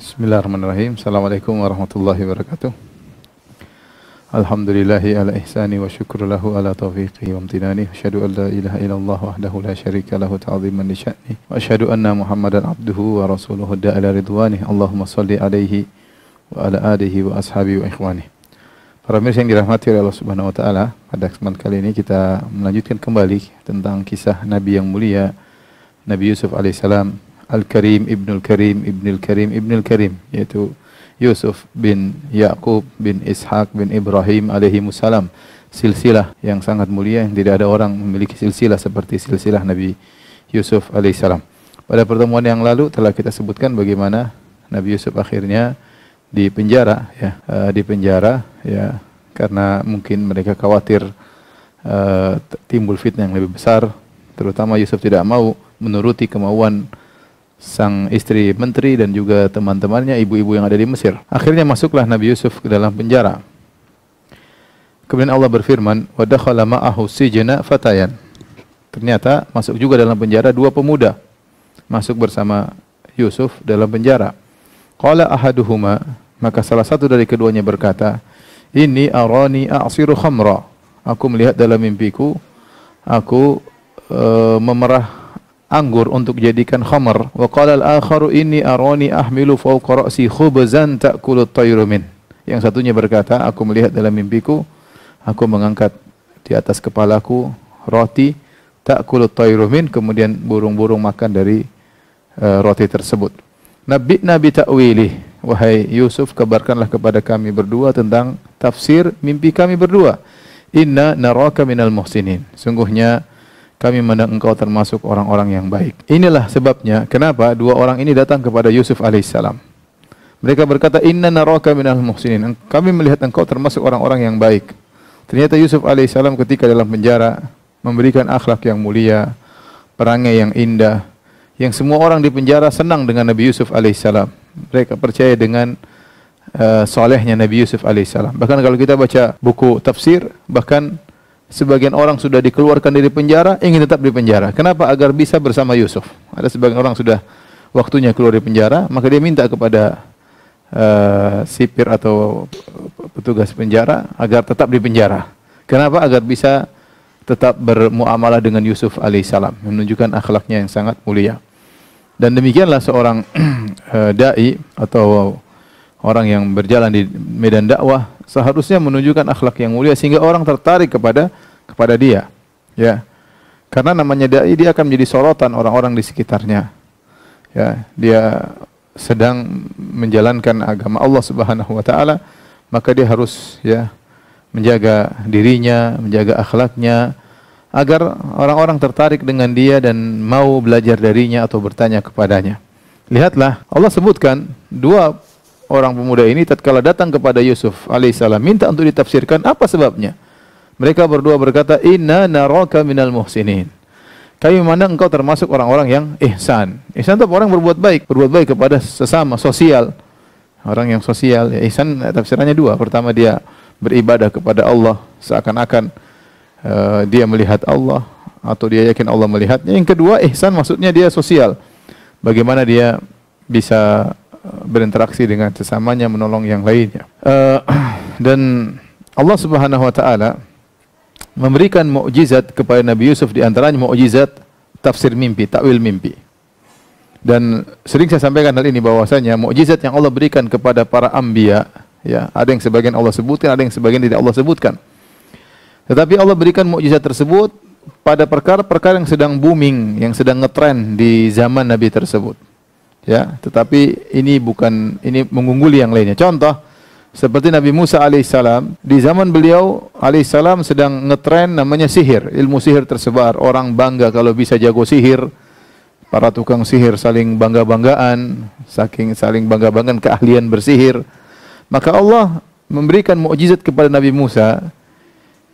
Bismillahirrahmanirrahim. Assalamualaikum warahmatullahi wabarakatuh. Alhamdulillahi ala ihsani wa syukru lahu ala taufiqihi wa amtinani. Asyhadu an la ilaha illallah wahdahu la syarika lahu ta'ziman li sya'ni. Wa asyhadu anna Muhammadan abduhu wa rasuluhu da'ala ridwani. Allahumma salli alaihi wa ala alihi wa ashabihi wa ikhwani. Para mirsa yang dirahmati oleh Allah Subhanahu wa taala, pada kesempatan kali ini kita melanjutkan kembali tentang kisah Nabi yang mulia Nabi Yusuf alaihissalam, Al-Karim Ibnul Karim Ibnul Karim Ibnul Karim, yaitu Yusuf bin Yaqub bin Ishaq bin Ibrahim alaihimussalam. Silsilah yang sangat mulia, yang tidak ada orang memiliki silsilah seperti silsilah Nabi Yusuf alaihissalam. Pada pertemuan yang lalu telah kita sebutkan bagaimana Nabi Yusuf akhirnya di penjara, ya, karena mungkin mereka khawatir timbul fitnah yang lebih besar, terutama Yusuf tidak mau menuruti kemauan sang istri menteri dan juga teman-temannya, ibu-ibu yang ada di Mesir. Akhirnya masuklah Nabi Yusuf ke dalam penjara. Kemudian Allah berfirman, wa dakhala ma'ahu sijna fatayan. Ternyata masuk juga dalam penjara dua pemuda. Masuk bersama Yusuf dalam penjara. Qala ahaduhuma, maka salah satu dari keduanya berkata, inni arani a'siru khamra. Aku melihat dalam mimpiku, aku memerah anggur untuk jadikan khamar. Wa qala al-akharu inni arani ahmilu fawqa ra'si khubzan ta'kulu at-tayru min. Yang satunya berkata, aku melihat dalam mimpiku, aku mengangkat di atas kepalaku roti ta'kulu at-tayru min, kemudian burung-burung makan dari roti tersebut. Nabi ta'wilih, wahai Yusuf, kabarkanlah kepada kami berdua tentang tafsir mimpi kami berdua. Inna naraka minal muhsinin. Sungguhnya kami memandang engkau termasuk orang-orang yang baik. Inilah sebabnya kenapa dua orang ini datang kepada Yusuf alaihissalam. Mereka berkata, inna naraka minal muhsinin. Kami melihat engkau termasuk orang-orang yang baik. Ternyata Yusuf alaihissalam ketika dalam penjara memberikan akhlak yang mulia, perangai yang indah, yang semua orang di penjara senang dengan Nabi Yusuf alaihissalam. Mereka percaya dengan solehnya Nabi Yusuf alaihissalam. Bahkan kalau kita baca buku tafsir, bahkan sebagian orang sudah dikeluarkan dari penjara, ingin tetap di penjara. Kenapa? Agar bisa bersama Yusuf. Ada sebagian orang sudah waktunya keluar dari penjara, maka dia minta kepada sipir atau petugas penjara agar tetap di penjara. Kenapa? Agar bisa tetap bermuamalah dengan Yusuf alaihissalam, menunjukkan akhlaknya yang sangat mulia. Dan demikianlah seorang dai atau orang yang berjalan di medan dakwah seharusnya menunjukkan akhlak yang mulia sehingga orang tertarik kepada dia. Ya. Karena namanya dai, dia akan menjadi sorotan orang-orang di sekitarnya. Ya, dia sedang menjalankan agama Allah Subhanahu wa taala, maka dia harus menjaga dirinya, menjaga akhlaknya, agar orang-orang tertarik dengan dia dan mau belajar darinya atau bertanya kepadanya. Lihatlah, Allah sebutkan dua orang pemuda ini tatkala datang kepada Yusuf alaihissalam minta untuk ditafsirkan apa sebabnya. Mereka berdua berkata, inna naraka minal muhsinin. Kami memandang engkau termasuk orang-orang yang ihsan. Ihsan itu orang berbuat baik kepada sesama, sosial. Orang yang sosial, ihsan tafsirannya dua. Pertama, dia beribadah kepada Allah seakan-akan dia melihat Allah atau dia yakin Allah melihatnya. Yang kedua, ihsan maksudnya dia sosial. Bagaimana dia bisa berinteraksi dengan sesamanya, menolong yang lainnya. Dan Allah Subhanahu wa taala memberikan mukjizat kepada Nabi Yusuf, di antaranya mukjizat tafsir mimpi, takwil mimpi. Dan sering saya sampaikan hal ini bahwasanya mukjizat yang Allah berikan kepada para anbiya, ya, ada yang sebagian Allah sebutkan, ada yang sebagian tidak Allah sebutkan. Tetapi Allah berikan mukjizat tersebut pada perkara-perkara yang sedang booming, yang sedang ngetren di zaman Nabi tersebut. Ya, tetapi ini mengungguli yang lainnya. Contoh seperti Nabi Musa alaihissalam, di zaman beliau alaihissalam sedang ngetren namanya sihir, ilmu sihir tersebar, orang bangga kalau bisa jago sihir. Para tukang sihir saling bangga-banggaan, saling bangga-banggaan keahlian bersihir. Maka Allah memberikan mukjizat kepada Nabi Musa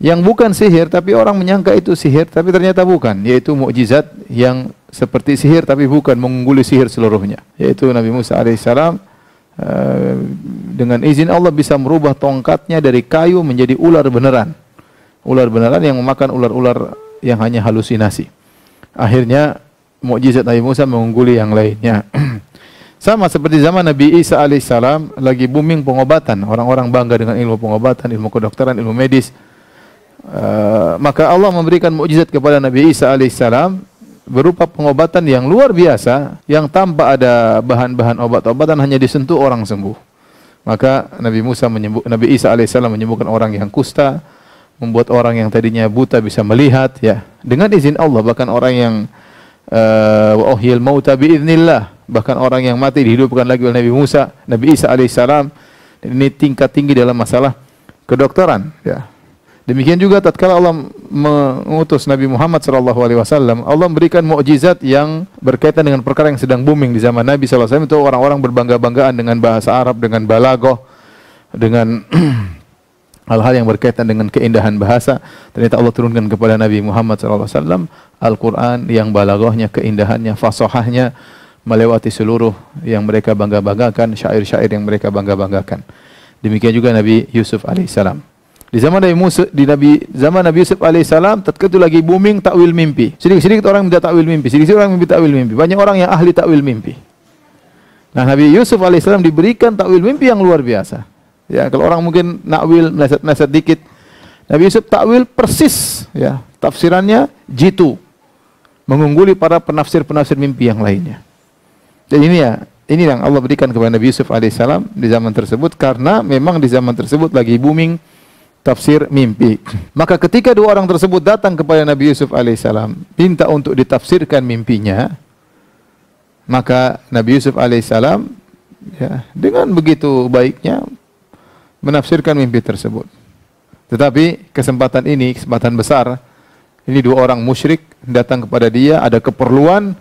yang bukan sihir, tapi orang menyangka itu sihir, tapi ternyata bukan, yaitu mukjizat yang seperti sihir tapi bukan, mengungguli sihir seluruhnya. Yaitu Nabi Musa alaihissalam dengan izin Allah bisa merubah tongkatnya dari kayu menjadi ular beneran. Ular beneran yang memakan ular-ular yang hanya halusinasi. Akhirnya mukjizat Nabi Musa mengungguli yang lainnya. Sama seperti zaman Nabi Isa alaihissalam lagi booming pengobatan, orang-orang bangga dengan ilmu pengobatan, ilmu kedokteran, ilmu medis. Maka Allah memberikan mukjizat kepada Nabi Isa alaihissalam berupa pengobatan yang luar biasa, yang tanpa ada bahan-bahan obat-obatan, hanya disentuh orang sembuh. Maka Nabi Isa alaihissalam menyembuhkan orang yang kusta, membuat orang yang tadinya buta bisa melihat, ya, dengan izin Allah. Bahkan orang yang wa uhyil mauta biiznillah, bahkan orang yang mati dihidupkan lagi oleh Nabi Isa alaihissalam. Ini tingkat tinggi dalam masalah kedokteran, ya. Demikian juga tatkala Allah mengutus Nabi Muhammad SAW, Allah memberikan mukjizat yang berkaitan dengan perkara yang sedang booming di zaman Nabi SAW. Itu orang-orang berbangga-banggaan dengan bahasa Arab, dengan balaghah, dengan hal-hal yang berkaitan dengan keindahan bahasa. Ternyata Allah turunkan kepada Nabi Muhammad SAW Al-Quran yang balaghahnya, keindahannya, fasahahnya melewati seluruh yang mereka bangga-banggakan, syair-syair yang mereka bangga-banggakan. Demikian juga Nabi Yusuf alaihissalam. Di zaman Nabi Yusuf alaihissalam, tatkala itu lagi booming takwil mimpi. Sedikit-sedikit orang minta takwil mimpi, sedikit orang minta takwil mimpi. Banyak orang yang ahli takwil mimpi. Nah, Nabi Yusuf alaihissalam diberikan takwil mimpi yang luar biasa. Ya, kalau orang mungkin nakwil meleset-meleset dikit, Nabi Yusuf takwil persis, ya, tafsirannya jitu, mengungguli para penafsir-penafsir mimpi yang lainnya. Jadi ini yang Allah berikan kepada Nabi Yusuf alaihissalam di zaman tersebut, karena memang di zaman tersebut lagi booming tafsir mimpi. Maka ketika dua orang tersebut datang kepada Nabi Yusuf alaihissalam minta untuk ditafsirkan mimpinya, maka Nabi Yusuf alaihissalam, ya, dengan begitu baiknya menafsirkan mimpi tersebut. Tetapi kesempatan besar, ini dua orang musyrik datang kepada dia, ada keperluan.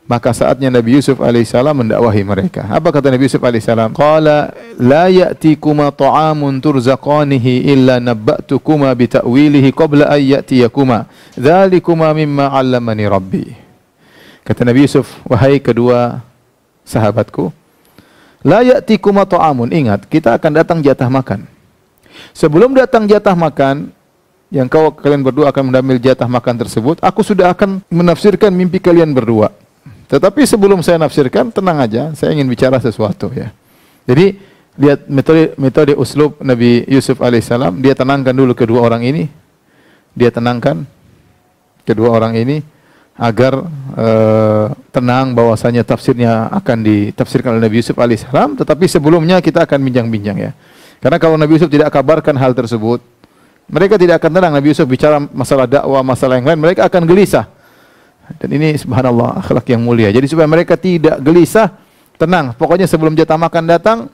Maka saatnya Nabi Yusuf alaihissalam mendakwahi mereka. Apa kata Nabi Yusuf alaihissalam? Qala la ya'tikuma ta'amun turzaqanihi illa nabba'tukuma bita'wilihi qabla an ya'tiyakuma. Dzalikuma mimma 'allamani Rabbi. Kata Nabi Yusuf, wahai kedua sahabatku, la ya'tikuma ta'amun, ingat, kita akan datang jatah makan. Sebelum datang jatah makan, yang kalian berdua akan mengambil jatah makan tersebut, aku sudah akan menafsirkan mimpi kalian berdua. Tetapi sebelum saya nafsirkan, tenang aja, saya ingin bicara sesuatu, ya. Jadi lihat metode uslub Nabi Yusuf alaihissalam, dia tenangkan dulu kedua orang ini. Dia tenangkan kedua orang ini agar tenang bahwasanya tafsirnya akan ditafsirkan oleh Nabi Yusuf alaihissalam, tetapi sebelumnya kita akan bincang-bincang, ya. Karena kalau Nabi Yusuf tidak kabarkan hal tersebut, mereka tidak akan tenang. Nabi Yusuf bicara masalah dakwah, masalah yang lain, mereka akan gelisah. Dan ini subhanallah akhlak yang mulia. Jadi supaya mereka tidak gelisah, tenang. Pokoknya sebelum jatah makan datang,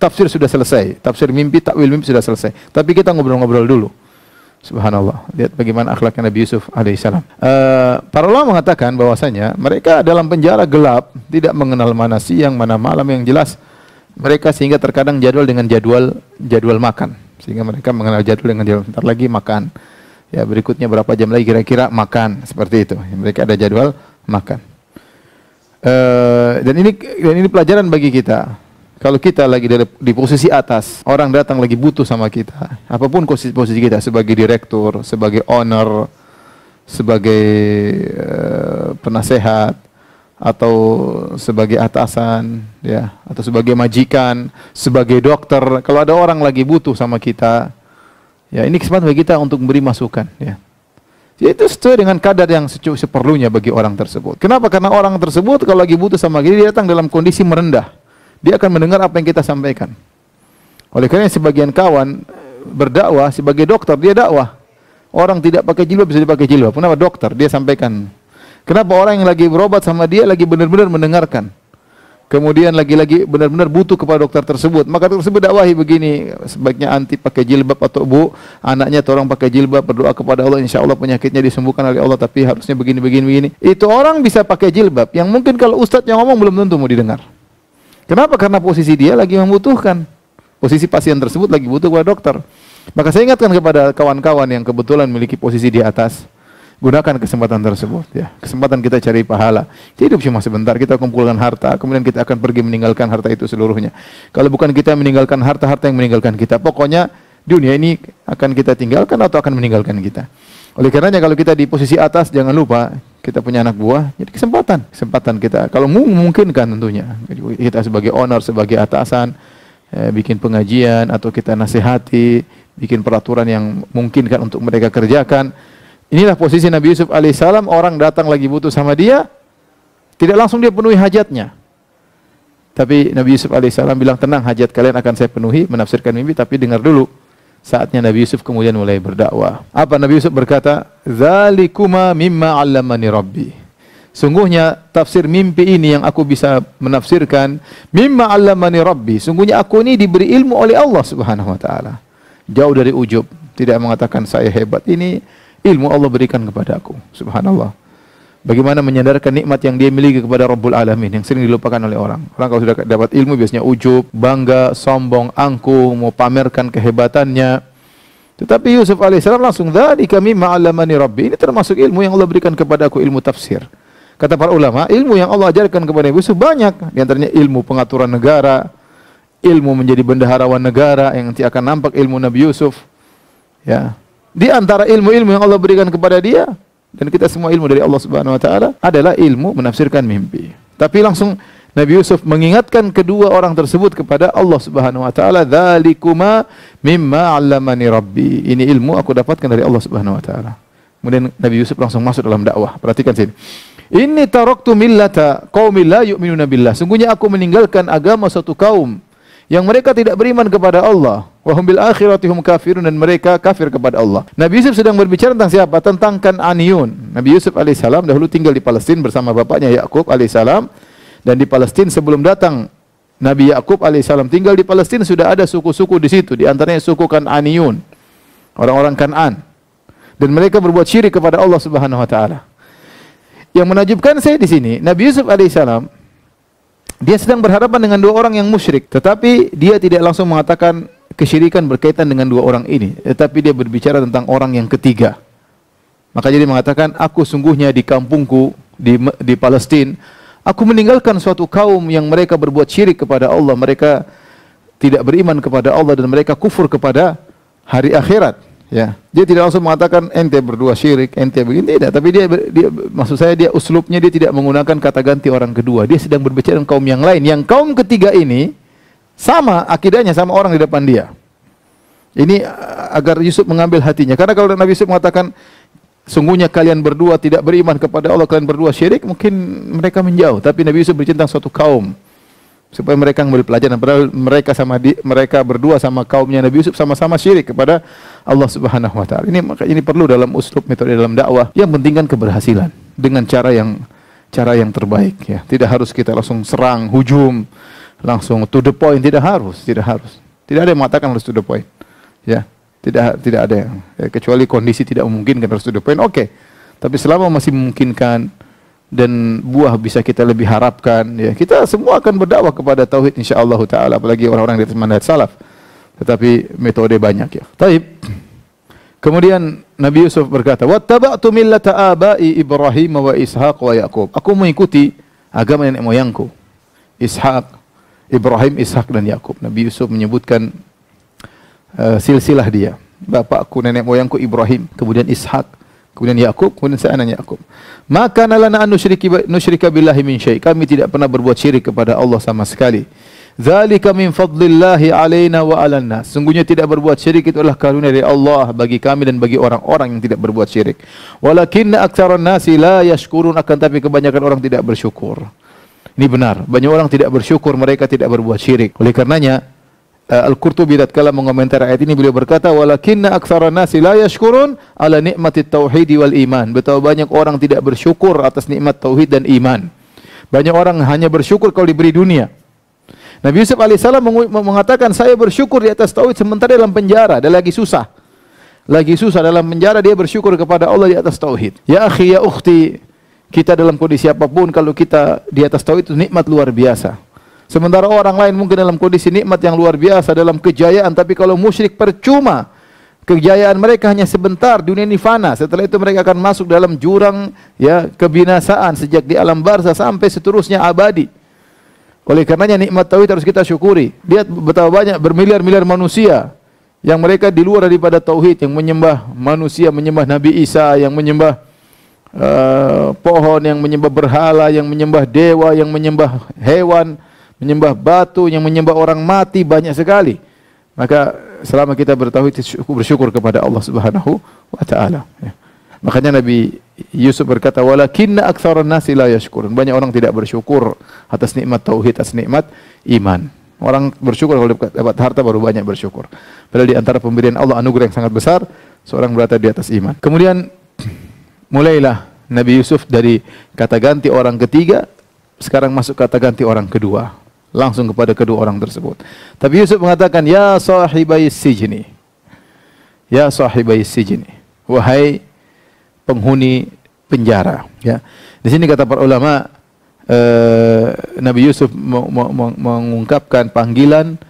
tafsir sudah selesai. Tafsir mimpi, takwil mimpi sudah selesai. Tapi kita ngobrol-ngobrol dulu. Subhanallah. Lihat bagaimana akhlaknya Nabi Yusuf alaihissalam. Para ulama mengatakan bahwasanya mereka dalam penjara gelap, tidak mengenal mana siang, mana malam, yang jelas mereka sehingga terkadang jadwal dengan jadwal makan. Sehingga mereka mengenal jadwal dengan jadwal, bentar lagi makan. Ya, berikutnya berapa jam lagi kira-kira makan, seperti itu. Mereka ada jadwal makan. Dan ini pelajaran bagi kita. Kalau kita lagi di posisi atas, orang datang lagi butuh sama kita, apapun posisi kita, sebagai direktur, sebagai owner, sebagai penasehat, atau sebagai atasan, ya, atau sebagai majikan, sebagai dokter, kalau ada orang lagi butuh sama kita, ya, ini kesempatan bagi kita untuk memberi masukan, ya. Itu sesuai dengan kadar yang seperlunya bagi orang tersebut. Kenapa? Karena orang tersebut kalau lagi butuh sama kita, dia datang dalam kondisi merendah. Dia akan mendengar apa yang kita sampaikan. Oleh karena sebagian kawan berdakwah sebagai dokter, dia dakwah. Orang tidak pakai jilbab bisa dipakai jilbab. Kenapa? Dokter, dia sampaikan. Kenapa? Orang yang lagi berobat sama dia lagi benar-benar mendengarkan. Kemudian lagi-lagi benar-benar butuh kepada dokter tersebut. Maka dokter tersebut dakwahi begini, sebaiknya anti pakai jilbab, atau bu, anaknya tolong pakai jilbab, berdoa kepada Allah, insya Allah penyakitnya disembuhkan oleh Allah, tapi harusnya begini. Itu orang bisa pakai jilbab, yang mungkin kalau ustadz yang ngomong belum tentu mau didengar. Kenapa? Karena posisi dia lagi membutuhkan. Posisi pasien tersebut lagi butuh kepada dokter. Maka saya ingatkan kepada kawan-kawan yang kebetulan memiliki posisi di atas, gunakan kesempatan tersebut, ya. Kesempatan kita cari pahala. Hidup cuma sebentar, kita kumpulkan harta, kemudian kita akan pergi meninggalkan harta itu seluruhnya. Kalau bukan kita meninggalkan harta, harta yang meninggalkan kita. Pokoknya dunia ini akan kita tinggalkan atau akan meninggalkan kita. Oleh karenanya kalau kita di posisi atas, jangan lupa kita punya anak buah, jadi kesempatan kita kalau memungkinkan tentunya. Kita sebagai owner, sebagai atasan, bikin pengajian atau kita nasihati, bikin peraturan yang memungkinkan untuk mereka kerjakan. Inilah posisi Nabi Yusuf alaihissalam, orang datang lagi butuh sama dia, tidak langsung dia penuhi hajatnya. Tapi Nabi Yusuf alaihissalam bilang, tenang, hajat kalian akan saya penuhi, menafsirkan mimpi, tapi dengar dulu. Saatnya Nabi Yusuf kemudian mulai berdakwah. Apa Nabi Yusuf berkata? Zalikuma mimma 'allamani Rabbi. Sungguhnya tafsir mimpi ini yang aku bisa menafsirkan, mimma 'allamani Rabbi. Sungguhnya aku ini diberi ilmu oleh Allah Subhanahu wa taala. Jauh dari ujub, tidak mengatakan saya hebat. Ini ilmu Allah berikan kepada aku. Subhanallah. Bagaimana menyadarkan nikmat yang dia miliki kepada Rabbul Alamin yang sering dilupakan oleh orang. Orang kalau sudah dapat ilmu biasanya ujub, bangga, sombong, angkuh, mau pamerkan kehebatannya. Tetapi Yusuf alaihissalam langsung, dzalika mimma 'allamani Rabbi. Ini termasuk ilmu yang Allah berikan kepada aku, ilmu tafsir. Kata para ulama, ilmu yang Allah ajarkan kepada Yusuf banyak. Di antaranya ilmu pengaturan negara, ilmu menjadi bendaharawan negara yang nanti akan nampak ilmu Nabi Yusuf. Ya. Di antara ilmu-ilmu yang Allah berikan kepada dia, dan kita semua ilmu dari Allah Subhanahu wa taala, adalah ilmu menafsirkan mimpi. Tapi langsung Nabi Yusuf mengingatkan kedua orang tersebut kepada Allah Subhanahu wa taala, "Dzalikuma mimma 'allamani Rabbi." Ini ilmu aku dapatkan dari Allah Subhanahu wa taala. Kemudian Nabi Yusuf langsung masuk dalam dakwah. Perhatikan sini. "Inni taraktu millata qaumin la yu'minuna billah." Sungguhnya aku meninggalkan agama suatu kaum yang mereka tidak beriman kepada Allah. Wa hum bil akhirati hum kafirun, dan mereka kafir kepada Allah. Nabi Yusuf sedang berbicara tentang siapa? Tentang Kan'aniyun. Nabi Yusuf alaihissalam dahulu tinggal di Palestina bersama bapaknya Yakub alaihissalam, dan di Palestina sebelum datang Nabi Yakub alaihissalam tinggal di Palestina sudah ada suku-suku di situ, di antaranya suku Kan'aniyun, orang-orang Kan'an. Dan mereka berbuat syirik kepada Allah Subhanahu wa taala. Yang menakjubkan saya di sini, Nabi Yusuf alaihissalam dia sedang berhadapan dengan dua orang yang musyrik, tetapi dia tidak langsung mengatakan kesyirikan berkaitan dengan dua orang ini, tetapi dia berbicara tentang orang yang ketiga. Maka jadi mengatakan, aku sungguhnya di kampungku di Palestina, aku meninggalkan suatu kaum yang mereka berbuat syirik kepada Allah, mereka tidak beriman kepada Allah dan mereka kufur kepada hari akhirat. Ya, dia tidak langsung mengatakan ente berdua syirik, ente begini, tidak. Tapi dia maksud saya dia uslubnya dia tidak menggunakan kata ganti orang kedua. Dia sedang berbicara dengan kaum yang lain. Yang kaum ketiga ini sama akidahnya sama orang di depan dia. Ini agar Yusuf mengambil hatinya. Karena kalau Nabi Yusuf mengatakan sungguhnya kalian berdua tidak beriman kepada Allah, kalian berdua syirik, mungkin mereka menjauh. Tapi Nabi Yusuf bercerita tentang suatu kaum supaya mereka mengambil pelajaran. Padahal mereka berdua sama kaumnya Nabi Yusuf sama-sama syirik kepada Allah Subhanahu wa taala. Ini perlu dalam uslub metode dalam dakwah. Yang penting kan keberhasilan dengan cara yang terbaik ya. Tidak harus kita langsung serang, hujum, langsung to the point, tidak harus. Tidak ada yang mengatakan harus to the point. Ya, tidak ada yang kecuali kondisi tidak memungkinkan harus to the point. Oke. Tapi selama masih memungkinkan dan buah bisa kita lebih harapkan, ya kita semua akan berdakwah kepada tauhid insyaallah taala, apalagi orang-orang di atas manhaj salaf. Tetapi metode banyak ya. Taib. Kemudian Nabi Yusuf berkata, "Wattaba'tu millata abai Ibrahim wa Ishaq wa Yaqub." Aku mengikuti agama nenek moyangku, Ishaq, Ibrahim, Ishaq dan Yakub. Nabi Yusuf menyebutkan silsilah dia. Bapakku, nenek moyangku Ibrahim, kemudian Ishaq, kemudian Yakub, kemudian saya anak Yakub. Maka nalana an nusyrika billahi min syai'. Kami tidak pernah berbuat syirik kepada Allah sama sekali. Dzalika min fadlillahi alaina wa 'alan nas. Sungguhnya tidak berbuat syirik itu adalah karunia dari Allah bagi kami dan bagi orang-orang yang tidak berbuat syirik. Walakinna aktsaran nasi la yashkurun, akan tapi kebanyakan orang tidak bersyukur. Ini benar, banyak orang tidak bersyukur, mereka tidak berbuat syirik. Oleh karenanya Al-Qurtubi tatkala mengomentari ayat ini beliau berkata, walakinna aktsaran nasi la yashkurun ala nikmatit tauhid wal iman. Betapa banyak orang tidak bersyukur atas nikmat tauhid dan iman. Banyak orang hanya bersyukur kalau diberi dunia. Nabi Yusuf alaihissalam mengatakan, saya bersyukur di atas tauhid sementara dalam penjara, dia lagi susah. Lagi susah dalam penjara, dia bersyukur kepada Allah di atas tauhid. Ya akhi, ya ukhti, kita dalam kondisi apapun kalau kita di atas tauhid itu nikmat luar biasa. Sementara orang lain mungkin dalam kondisi nikmat yang luar biasa, dalam kejayaan, tapi kalau musyrik percuma. Kejayaan mereka hanya sebentar, dunia ini fana. Setelah itu mereka akan masuk dalam jurang ya kebinasaan sejak di alam barzah sampai seterusnya abadi. Oleh karenanya nikmat tauhid harus kita syukuri. Lihat betapa banyak bermiliar-miliar manusia yang mereka di luar daripada tauhid, yang menyembah manusia, menyembah Nabi Isa, yang menyembah pohon, yang menyembah berhala, yang menyembah dewa, yang menyembah hewan, menyembah batu, yang menyembah orang mati, banyak sekali. Maka selama kita bertauhid, bersyukur kepada Allah Subhanahu wa taala. Ya. Makanya Nabi Yusuf berkata, walakinna aktsaran nasi la yashkurun. Banyak orang tidak bersyukur atas nikmat tauhid, atas nikmat iman. Orang bersyukur kalau dapat harta baru banyak bersyukur. Padahal di antara pemberian Allah anugerah yang sangat besar, seorang berada di atas iman. Kemudian mulailah Nabi Yusuf dari kata ganti orang ketiga, sekarang masuk kata ganti orang kedua. Langsung kepada kedua orang tersebut. Tapi Yusuf mengatakan, ya sahibai sijni. Ya sahibai sijni. Wahai penghuni penjara. Ya. Di sini kata para ulama, Nabi Yusuf mengungkapkan panggilan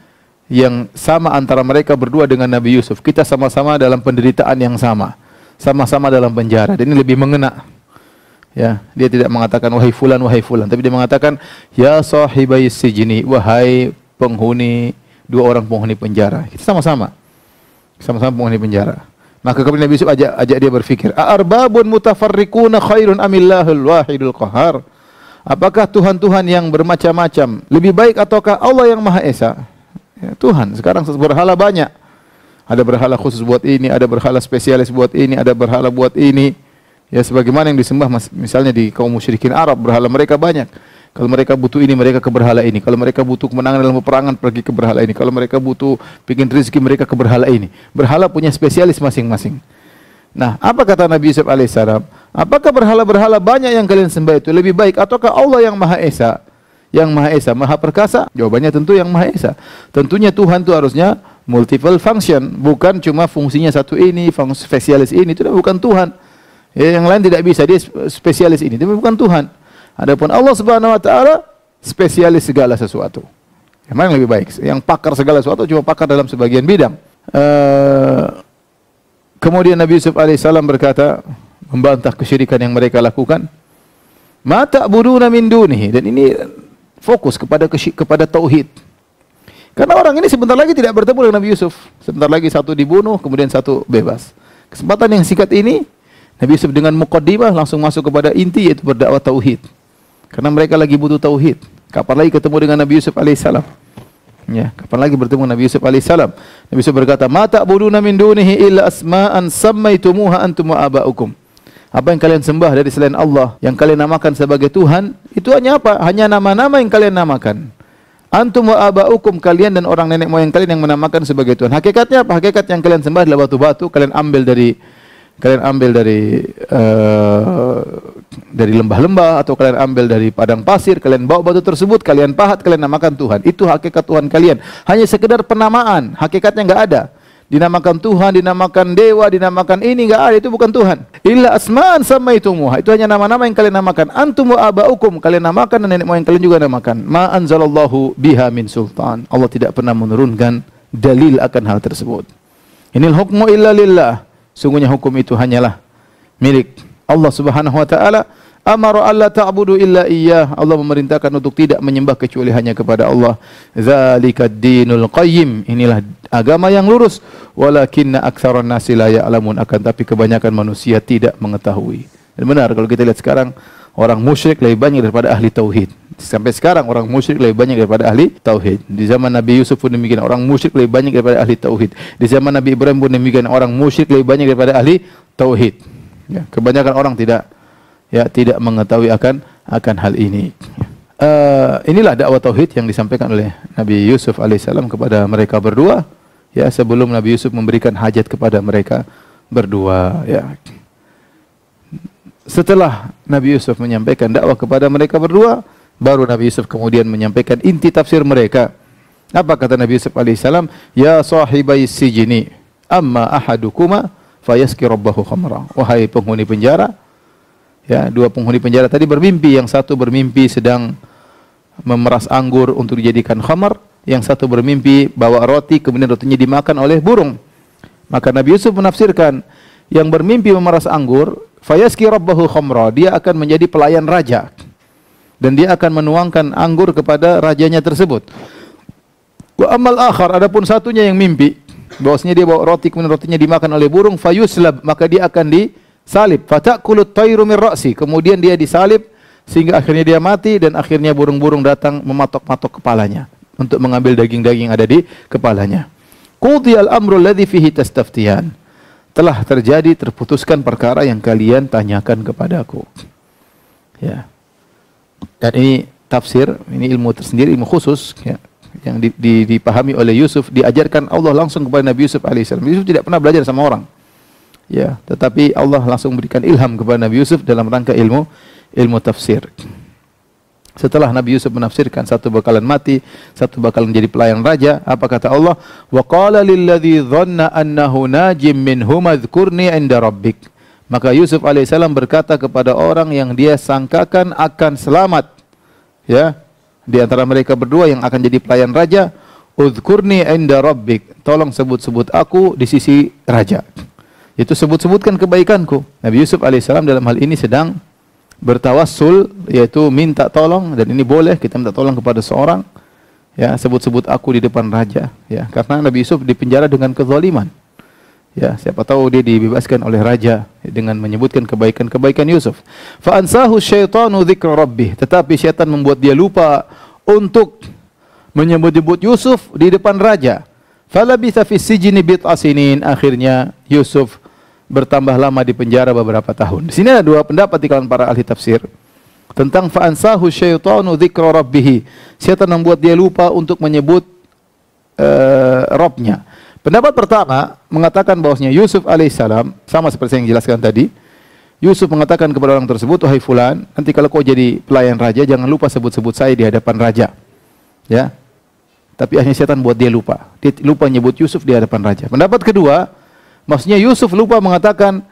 yang sama antara mereka berdua dengan Nabi Yusuf. Kita sama-sama dalam penderitaan yang sama. Sama-sama dalam penjara. Dan ini lebih mengena. Ya, dia tidak mengatakan wahai fulan, tapi dia mengatakan ya sahibai sijni, wahai penghuni, dua orang penghuni penjara. Kita sama-sama penghuni penjara. Maka kemudian Nabi Yusuf ajak dia berfikir, a'arbabun mutafarriquna khairun amillahul wahidul qahar. Apakah Tuhan-Tuhan yang bermacam-macam lebih baik ataukah Allah yang Maha Esa? Ya, Tuhan, sekarang berhala banyak. Ada berhala khusus buat ini, ada berhala spesialis buat ini, ada berhala buat ini. Ya, sebagaimana yang disembah misalnya di kaum musyrikin Arab, berhala mereka banyak. Kalau mereka butuh ini, mereka ke berhala ini. Kalau mereka butuh kemenangan dalam peperangan, pergi ke berhala ini. Kalau mereka butuh bikin rezeki, mereka ke berhala ini. Berhala punya spesialis masing-masing. Nah, apa kata Nabi Yusuf alaihissalam? Apakah berhala-berhala banyak yang kalian sembah itu lebih baik ataukah Allah yang Maha Esa? Yang Maha Esa, Maha Perkasa? Jawabannya tentu yang Maha Esa. Tentunya Tuhan itu harusnya multiple function, bukan cuma fungsinya satu ini, spesialis ini. Itu bukan Tuhan. Ya, yang lain tidak bisa, dia spesialis ini, tapi bukan Tuhan. Adapun Allah Subhanahu wa taala spesialis segala sesuatu. Yang mana yang lebih baik? Yang pakar segala sesuatu cuma pakar dalam sebagian bidang. Kemudian Nabi Yusuf alaihissalam berkata, membantah kesyirikan yang mereka lakukan. Ma ta'buduna min dunihi, dan ini fokus kepada tauhid. Karena orang ini sebentar lagi tidak bertemu dengan Nabi Yusuf. Sebentar lagi satu dibunuh, kemudian satu bebas. Kesempatan yang singkat ini Nabi Yusuf dengan muqaddimah langsung masuk kepada inti, yaitu berdakwah tauhid. Karena mereka lagi butuh tauhid. Kapan lagi ketemu dengan Nabi Yusuf alaihissalam? Ya, kapan lagi bertemu Nabi Yusuf alaihissalam? Nabi Yusuf berkata, "Ma ta'buduna min dunihi illa asma'an sammaitumuha antum wa aba'ukum." Apa yang kalian sembah dari selain Allah, yang kalian namakan sebagai Tuhan, itu hanya apa? Hanya nama-nama yang kalian namakan. Antum wa aba'ukum, kalian dan orang nenek moyang kalian yang menamakan sebagai Tuhan. Hakikatnya apa? Hakikat yang kalian sembah adalah batu-batu, kalian ambil dari lembah-lembah, atau kalian ambil dari padang pasir, kalian bawa batu tersebut, kalian pahat, kalian namakan Tuhan. Itu hakikat Tuhan kalian. Hanya sekedar penamaan, hakikatnya enggak ada. Dinamakan Tuhan, dinamakan dewa, dinamakan ini, enggak ada, itu bukan Tuhan. Illa asma'an sammaitumuha, itu hanya nama-nama yang kalian namakan. Antum wa aba'ukum, kalian namakan dan nenek moyang kalian juga namakan. Ma anzalallahu biha min sultan, Allah tidak pernah menurunkan dalil akan hal tersebut. Inil hukmu illa lillah, sungguhnya hukum itu hanyalah milik Allah Subhanahu wa taala. Amara alla ta'budu illa iyyah, Allah memerintahkan untuk tidak menyembah kecuali hanya kepada Allah. Zalikad dinul qayyim, inilah agama yang lurus. Walakinna aktsaran nasi la ya'lamun, akan tapi kebanyakan manusia tidak mengetahui. Dan benar kalau kita lihat sekarang, orang musyrik lebih banyak daripada ahli tauhid. Sampai sekarang orang musyrik lebih banyak daripada ahli tauhid. Di zaman Nabi Yusuf pun demikian, orang musyrik lebih banyak daripada ahli tauhid. Di zaman Nabi Ibrahim pun demikian, orang musyrik lebih banyak daripada ahli tauhid. Ya, kebanyakan orang tidak mengetahui akan hal ini. Inilah dakwah tauhid yang disampaikan oleh Nabi Yusuf alaihissalam kepada mereka berdua. Ya, sebelum Nabi Yusuf memberikan hajat kepada mereka berdua. Ya. Setelah Nabi Yusuf menyampaikan dakwah kepada mereka berdua, baru Nabi Yusuf kemudian menyampaikan inti tafsir mereka. Apa kata Nabi Yusuf alaihissalam? Ya sahibai sijni, amma ahadukuma fayaski rabbahu khamra. Wahai penghuni penjara, ya, dua penghuni penjara tadi bermimpi. Yang satu bermimpi sedang memeras anggur untuk dijadikan khamar, yang satu bermimpi bawa roti, kemudian rotinya dimakan oleh burung. Maka Nabi Yusuf menafsirkan, yang bermimpi memeras anggur, fayaski rabbahu khamra, dia akan menjadi pelayan raja dan dia akan menuangkan anggur kepada rajanya tersebut. Wa amal akhar, adapun satunya yang mimpi, bahwasanya dia bawa roti, kemudian rotinya dimakan oleh burung, fayuslab, maka dia akan disalib. Fatakulut tayru min ra'si, kemudian dia disalib sehingga akhirnya dia mati, dan akhirnya burung-burung datang mematok-matok kepalanya untuk mengambil daging-daging ada di kepalanya. Qudiyal amru alladhi fihi tastaftiyan. Telah terjadi, terputuskan perkara yang kalian tanyakan kepadaku. Ya. Dan ini tafsir, ini ilmu tersendiri, ilmu khusus ya, yang dipahami oleh Yusuf, diajarkan Allah langsung kepada Nabi Yusuf alaihissalam. Yusuf tidak pernah belajar sama orang. Ya, tetapi Allah langsung berikan ilham kepada Nabi Yusuf dalam rangka ilmu tafsir. Setelah Nabi Yusuf menafsirkan, satu bakalan mati, satu bakalan menjadi pelayan raja, apa kata Allah? Wa qala lilladzi dhanna annahu najim minhum adhkurni 'inda rabbik. Maka Yusuf alaihissalam berkata kepada orang yang dia sangkakan akan selamat, ya, di antara mereka berdua yang akan jadi pelayan raja, udhkurni 'inda rabbik, tolong sebut-sebut aku di sisi raja. Itu sebut-sebutkan kebaikanku. Nabi Yusuf alaihissalam dalam hal ini sedang bertawassul, yaitu minta tolong, dan ini boleh kita minta tolong kepada seorang, ya, sebut-sebut aku di depan raja, ya, karena Nabi Yusuf dipenjara dengan kezaliman, ya, siapa tahu dia dibebaskan oleh raja dengan menyebutkan kebaikan-kebaikan Yusuf. Fa ansahu syaitanu dzikra rabbih, tetapi syaitan membuat dia lupa untuk menyebut-nyebut Yusuf di depan raja. Falabitha fis sijni bid'a sinin, akhirnya Yusuf bertambah lama di penjara beberapa tahun. Di sini ada dua pendapat di kalangan para ahli tafsir tentang fa'ansahu syaitanu dzikra rabbih. Syaitan membuat dia lupa untuk menyebut Rabbnya. Pendapat pertama mengatakan bahwasanya Yusuf alaihissalam, sama seperti yang dijelaskan tadi, Yusuf mengatakan kepada orang tersebut, wahai fulan, nanti kalau kau jadi pelayan raja jangan lupa sebut-sebut saya di hadapan raja. Ya. Tapi akhirnya syaitan buat dia lupa. Dia lupa nyebut Yusuf di hadapan raja. Pendapat kedua, maksudnya Yusuf lupa mengatakan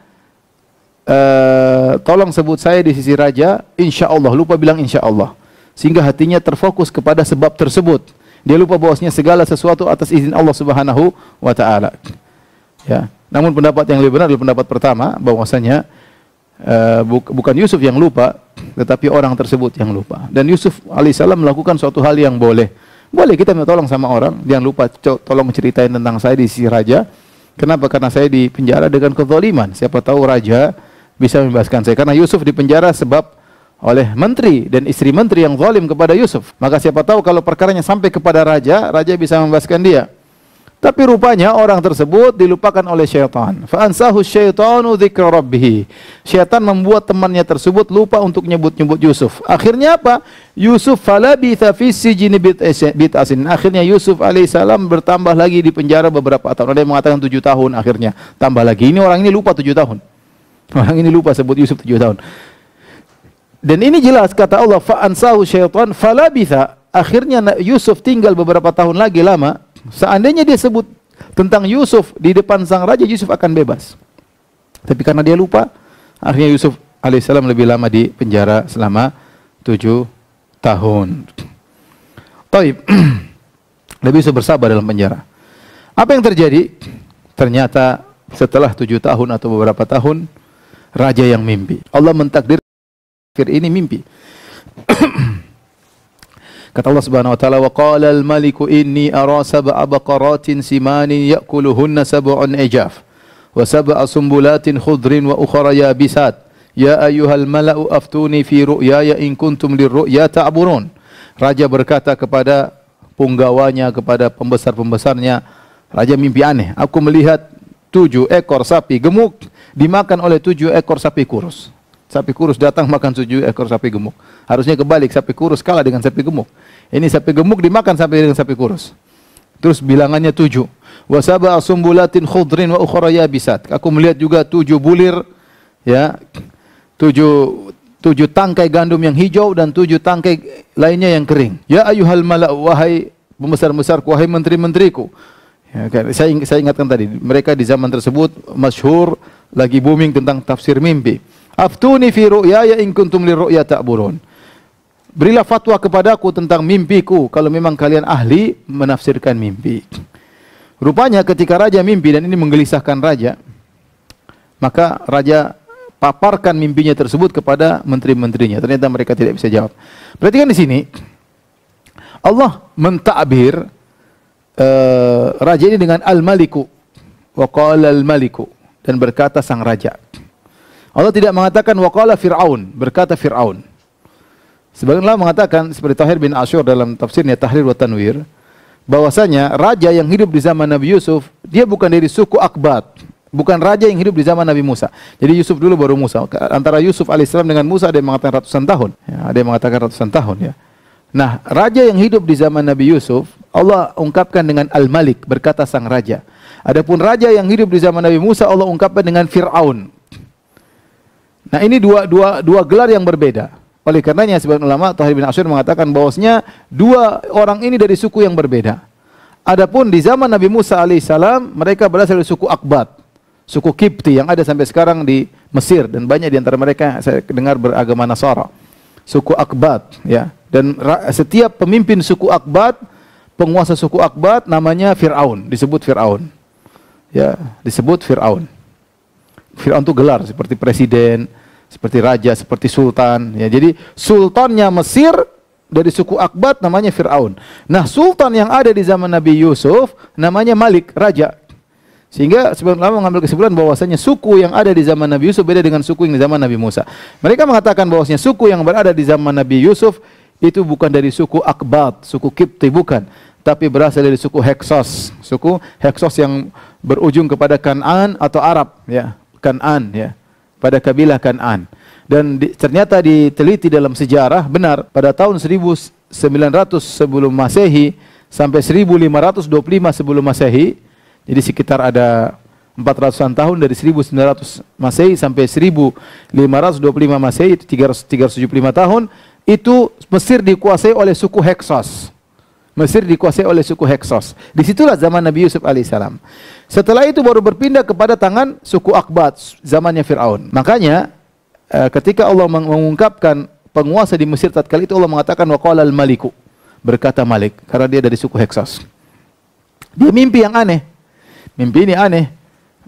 tolong sebut saya di sisi raja, insya Allah, lupa bilang insya Allah, sehingga hatinya terfokus kepada sebab tersebut. Dia lupa bahwasanya segala sesuatu atas izin Allah Subhanahu wa taala. Ya. Namun pendapat yang lebih benar adalah pendapat pertama, bahwasanya bukan Yusuf yang lupa, tetapi orang tersebut yang lupa. Dan Yusuf alaihissalam melakukan suatu hal yang boleh. Boleh kita minta tolong sama orang, jangan lupa tolong ceritain tentang saya di sisi raja. Kenapa? Karena saya di penjara dengan kezaliman. Siapa tahu raja bisa membebaskan saya. Karena Yusuf di penjara sebab oleh menteri dan istri menteri yang zalim kepada Yusuf. Maka siapa tahu kalau perkaranya sampai kepada raja, raja bisa membebaskan dia. Tapi rupanya orang tersebut dilupakan oleh syaitan. Fa ansahu syaitanu dzikra rabbih. Syaitan membuat temannya tersebut lupa untuk nyebut-nyebut Yusuf. Akhirnya apa? Yusuf falabitha fis sijni bid'asin. Akhirnya Yusuf alaihissalam bertambah lagi di penjara beberapa tahun. Ada yang mengatakan 7 tahun akhirnya. Tambah lagi. Ini orang ini lupa 7 tahun. Orang ini lupa sebut Yusuf 7 tahun. Dan ini jelas kata Allah, fa ansahu syaitan falabitha. Akhirnya Yusuf tinggal beberapa tahun lagi lama. Seandainya dia sebut tentang Yusuf di depan sang raja, Yusuf akan bebas. Tapi karena dia lupa, akhirnya Yusuf alaihissalam lebih lama di penjara selama 7 tahun. Taib. Nabi Yusuf bersabar dalam penjara. Apa yang terjadi? Ternyata setelah 7 tahun atau beberapa tahun, raja yang mimpi. Allah mentakdir ini mimpi. Kata Allah Subhanahu wa taala, wa qala al-maliku inni ara sab'a baqaratin simanin ya'kuluhunna sab'un ijaf wa sab'a sumbulatin khudrin wa ukhra yabisat ya ayyuhal mala'u aftuni fi ru'yaya in kuntum lirru'ya ta'burun. Raja berkata kepada punggawanya, kepada pembesar-pembesarnya, raja mimpi aneh, aku melihat 7 ekor sapi gemuk dimakan oleh 7 ekor sapi kurus. Sapi kurus datang makan 7 ekor sapi gemuk. Harusnya kebalik, sapi kurus kalah dengan sapi gemuk. Ini sapi gemuk dimakan sampai dengan sapi kurus. Terus bilangannya 7. Wa sab'a sumbulatin khudrin wa ukhra yabisat. Aku melihat juga 7 bulir, ya. 7 tangkai gandum yang hijau dan 7 tangkai lainnya yang kering. Ya ayyuhal mala'u, wahai pembesar-besarku, wahai menteri-menteriku. Ya, saya ingatkan tadi, mereka di zaman tersebut masyhur lagi booming tentang tafsir mimpi. Aftuni fi ru'yaya in kuntum lirru'ya ta'burun. Berilah fatwa kepadaku tentang mimpiku kalau memang kalian ahli menafsirkan mimpi. Rupanya ketika raja mimpi, dan ini menggelisahkan raja, maka raja paparkan mimpinya tersebut kepada menteri-menterinya. Ternyata mereka tidak bisa jawab. Perhatikan di sini, Allah mentakbir raja ini dengan al-maliku. Wa qala al-maliku, dan berkata sang raja. Allah tidak mengatakan wa qala Fir'aun, berkata Fir'aun. Sebagian ulama mengatakan seperti Tahir bin Asyur dalam tafsirnya Tahrir wa Tanwir, bahwasanya raja yang hidup di zaman Nabi Yusuf, dia bukan dari suku Akbat, bukan raja yang hidup di zaman Nabi Musa. Jadi Yusuf dulu baru Musa. Antara Yusuf alaihissalam dengan Musa ada yang mengatakan ratusan tahun, ya, ada yang mengatakan ratusan tahun, ya. Nah, raja yang hidup di zaman Nabi Yusuf, Allah ungkapkan dengan Al-Malik, berkata sang raja. Adapun raja yang hidup di zaman Nabi Musa, Allah ungkapkan dengan Fir'aun. Nah, ini dua gelar yang berbeda. Oleh karenanya sebagian ulama Tahir bin Asyur mengatakan bahwasanya dua orang ini dari suku yang berbeda. Adapun di zaman Nabi Musa alaihissalam, mereka berasal dari suku Akbat, suku Kipti yang ada sampai sekarang di Mesir, dan banyak di antara mereka saya dengar beragama Nasara. Suku Akbat, ya. Dan setiap pemimpin suku Akbat, penguasa suku Akbat namanya Fir'aun, disebut Fir'aun. Ya, disebut Fir'aun. Fir'aun itu gelar seperti presiden, seperti raja, seperti sultan. Ya, jadi sultannya Mesir dari suku Akbat namanya Fir'aun. Nah, sultan yang ada di zaman Nabi Yusuf namanya Malik, raja. Sehingga sebagian ulama mengambil kesimpulan bahwasanya suku yang ada di zaman Nabi Yusuf beda dengan suku yang di zaman Nabi Musa. Mereka mengatakan bahwasanya suku yang berada di zaman Nabi Yusuf itu bukan dari suku Akbat, suku Kipti, bukan, tapi berasal dari suku Heksos. Suku Heksos yang berujung kepada Kan'an atau Arab, ya. Kan'an, ya, pada kabilah Kan'an. Dan ternyata diteliti dalam sejarah, benar, pada tahun 1900 sebelum Masehi sampai 1525 sebelum Masehi, jadi sekitar ada 400-an tahun dari 1900 Masehi sampai 1525 Masehi, 375 tahun, itu Mesir dikuasai oleh suku Heksos. Mesir dikuasai oleh suku Heksos. Disitulah zaman Nabi Yusuf alaihissalam. Setelah itu baru berpindah kepada tangan suku Akbat, zamannya Fir'aun. Makanya ketika Allah mengungkapkan penguasa di Mesir tatkala itu, Allah mengatakan wa qala al-maliku, berkata Malik, karena dia dari suku Heksos. Dia mimpi yang aneh. Mimpi ini aneh,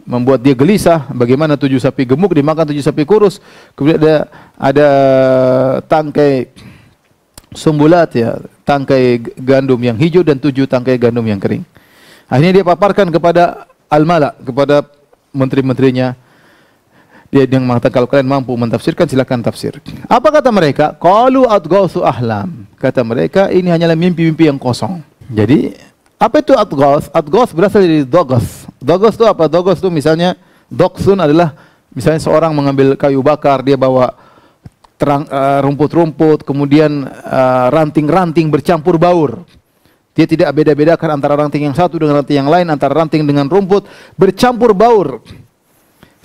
membuat dia gelisah. Bagaimana 7 sapi gemuk dimakan 7 sapi kurus. Kemudian ada tangkai sumbulat, ya, tangkai gandum yang hijau dan 7 tangkai gandum yang kering. Akhirnya dia paparkan kepada Al-Mala, kepada menteri-menterinya. Dia yang mengatakan kalau kalian mampu mentafsirkan silakan tafsir. Apa kata mereka? Qalu adghasu ahlam. Kata mereka ini hanyalah mimpi-mimpi yang kosong. Jadi apa itu adghas? Adghas berasal dari dogas. Dogas itu apa? Dogas itu misalnya doksun adalah misalnya seorang mengambil kayu bakar, dia bawa rumput-rumput, kemudian ranting-ranting bercampur baur. Dia tidak beda-bedakan antara ranting yang satu dengan ranting yang lain, antara ranting dengan rumput, bercampur baur.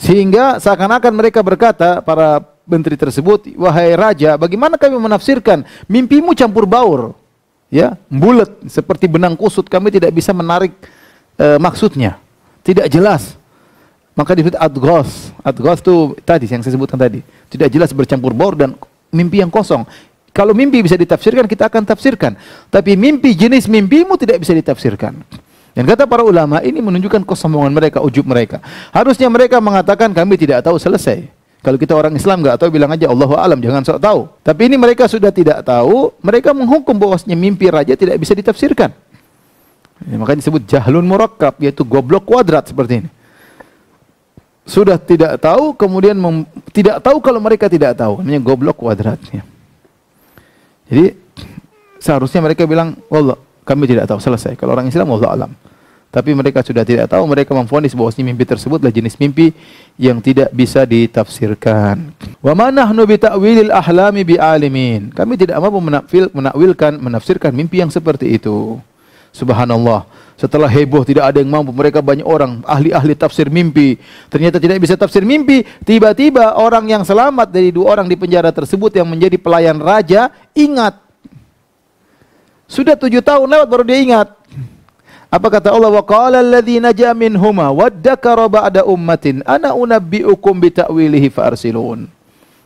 Sehingga seakan-akan mereka berkata, para menteri tersebut, wahai raja, bagaimana kami menafsirkan mimpimu campur baur? Ya, bulat seperti benang kusut, kami tidak bisa menarik maksudnya. Tidak jelas. Maka disebut adghas. Adghas itu tadi yang saya sebutkan tadi. Tidak jelas, bercampur baur dan mimpi yang kosong. Kalau mimpi bisa ditafsirkan, kita akan tafsirkan. Tapi mimpi, jenis mimpimu tidak bisa ditafsirkan. Dan kata para ulama, ini menunjukkan kesombongan mereka, ujub mereka. Harusnya mereka mengatakan kami tidak tahu, selesai. Kalau kita orang Islam nggak tahu, bilang aja Allahu a'lam, jangan sok tahu. Tapi ini mereka sudah tidak tahu, mereka menghukum bahwasanya mimpi raja tidak bisa ditafsirkan. Ya, makanya disebut jahlun murakkab, yaitu goblok kuadrat seperti ini. Sudah tidak tahu, kemudian tidak tahu kalau mereka tidak tahu, namanya goblok kuadrat. Ya. Jadi seharusnya mereka bilang, wallah, kami tidak tahu, selesai. Kalau orang Islam, wallahu a'lam. Tapi mereka sudah tidak tahu, mereka memvonis bahwasanya mimpi tersebutlah jenis mimpi yang tidak bisa ditafsirkan. Wa ma nahnu bi ta'wilil ahlami bi alimin. Kami tidak mampu menafsirkan mimpi yang seperti itu. Subhanallah. Setelah heboh tidak ada yang mampu, mereka banyak orang ahli-ahli tafsir mimpi. Ternyata tidak bisa tafsir mimpi. Tiba-tiba orang yang selamat dari 2 orang di penjara tersebut yang menjadi pelayan raja ingat. Sudah 7 tahun lewat baru dia ingat. Apa kata Allah? Wa qala alladzi naja minhuma waddakara ba'da ummatin ana unabbiukum bi ta'wilihi farsilun.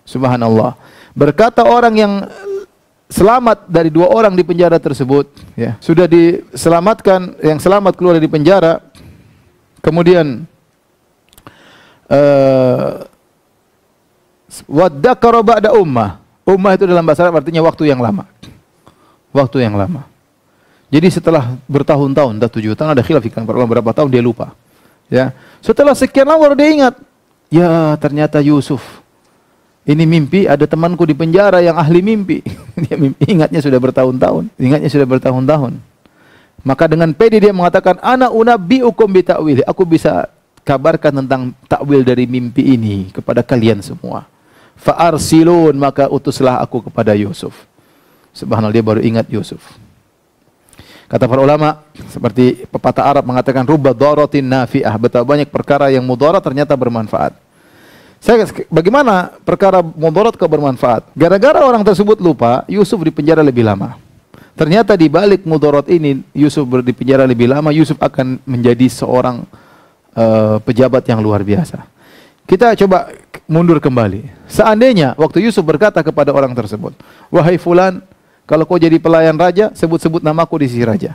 Subhanallah. Berkata orang yang selamat dari 2 orang di penjara tersebut, ya, sudah diselamatkan, yang selamat keluar dari penjara, kemudian waddakara ba'da ummah. Ummah itu dalam bahasa Arab artinya waktu yang lama. Waktu yang lama. Jadi setelah bertahun-tahun, dah 7 tahun, ada khilaf kan berapa tahun dia lupa. Ya, setelah sekian lama baru dia ingat. Ya, ternyata Yusuf. Ini mimpi, ada temanku di penjara yang ahli mimpi. Dia ingatnya sudah bertahun-tahun. Ingatnya sudah bertahun-tahun. Maka dengan pede dia mengatakan, ana unabbiukum bi ta'wili. Aku bisa kabarkan tentang takwil dari mimpi ini kepada kalian semua. Fa arsilun, maka utuslah aku kepada Yusuf. Subhanallah, dia baru ingat Yusuf. Kata para ulama, seperti pepatah Arab mengatakan, rubba daratin nafi'ah. Betapa banyak perkara yang mudarat ternyata bermanfaat. Bagaimana perkara mudarat kok bermanfaat? Gara-gara orang tersebut lupa, Yusuf dipenjara lebih lama. Ternyata di balik mudarat ini, Yusuf dipenjara lebih lama, Yusuf akan menjadi seorang pejabat yang luar biasa. Kita coba mundur kembali. Seandainya waktu Yusuf berkata kepada orang tersebut, wahai fulan, kalau kau jadi pelayan raja, sebut-sebut namaku di sisi raja.